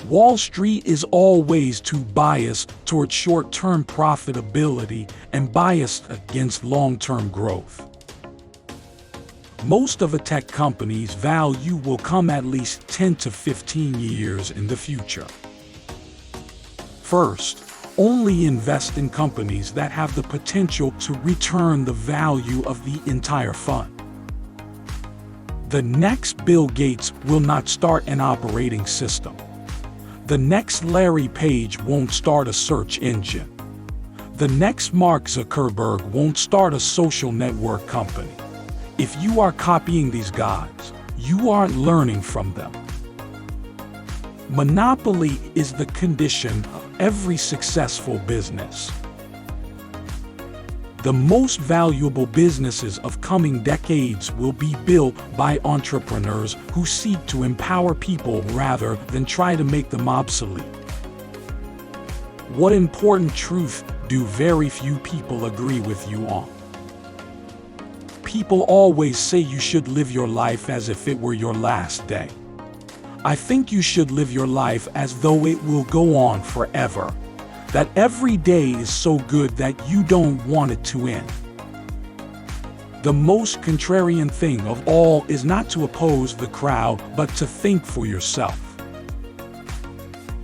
Wall Street is always too biased toward short-term profitability and biased against long-term growth. Most of a tech company's value will come at least 10 to 15 years in the future. First, only invest in companies that have the potential to return the value of the entire fund. The next Bill Gates will not start an operating system. The next Larry Page won't start a search engine. The next Mark Zuckerberg won't start a social network company. If you are copying these guys, you aren't learning from them. Monopoly is the condition of every successful business. The most valuable businesses of coming decades will be built by entrepreneurs who seek to empower people rather than try to make them obsolete. What important truth do very few people agree with you on? People always say you should live your life as if it were your last day. I think you should live your life as though it will go on forever. That every day is so good that you don't want it to end. The most contrarian thing of all is not to oppose the crowd, but to think for yourself.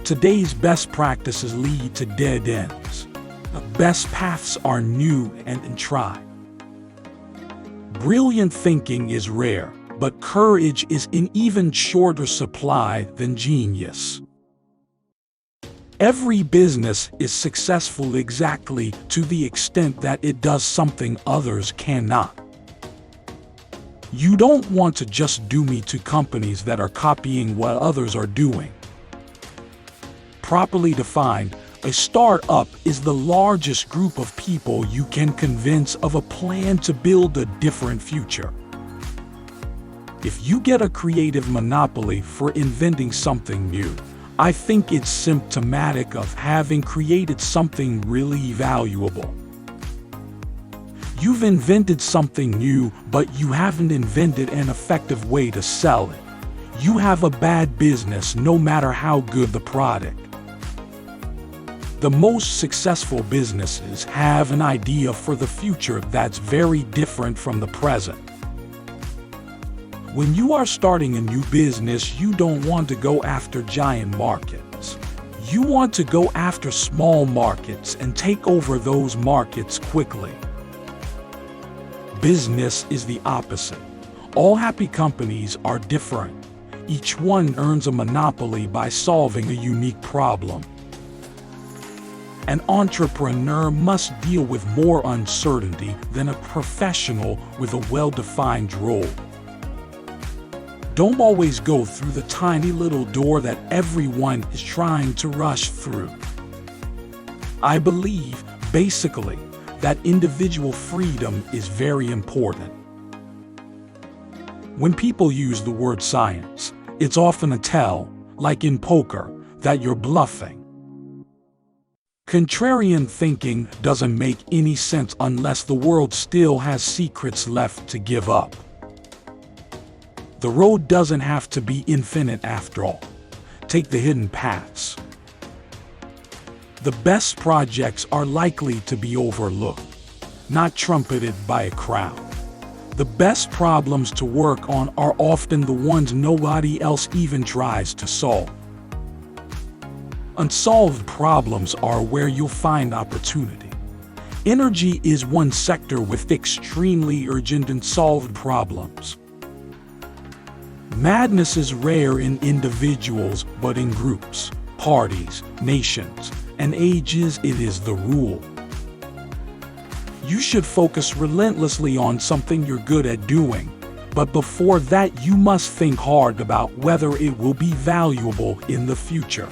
Today's best practices lead to dead ends. The best paths are new and untried. Brilliant thinking is rare, but courage is in even shorter supply than genius. Every business is successful exactly to the extent that it does something others cannot. You don't want to just do me to companies that are copying what others are doing. Properly defined, a startup is the largest group of people you can convince of a plan to build a different future. If you get a creative monopoly for inventing something new, I think it's symptomatic of having created something really valuable. You've invented something new, but you haven't invented an effective way to sell it. You have a bad business no matter how good the product. The most successful businesses have an idea for the future that's very different from the present. When you are starting a new business, you don't want to go after giant markets. You want to go after small markets and take over those markets quickly. Business is the opposite. All happy companies are different. Each one earns a monopoly by solving a unique problem. An entrepreneur must deal with more uncertainty than a professional with a well-defined role. Don't always go through the tiny little door that everyone is trying to rush through. I believe, basically, that individual freedom is very important. When people use the word science, it's often a tell, like in poker, that you're bluffing. Contrarian thinking doesn't make any sense unless the world still has secrets left to give up. The road doesn't have to be infinite after all. Take the hidden paths. The best projects are likely to be overlooked, not trumpeted by a crowd. The best problems to work on are often the ones nobody else even tries to solve. Unsolved problems are where you'll find opportunity. Energy is one sector with extremely urgent unsolved problems. Madness is rare in individuals, but in groups, parties, nations, and ages it is the rule. You should focus relentlessly on something you're good at doing, but before that you must think hard about whether it will be valuable in the future.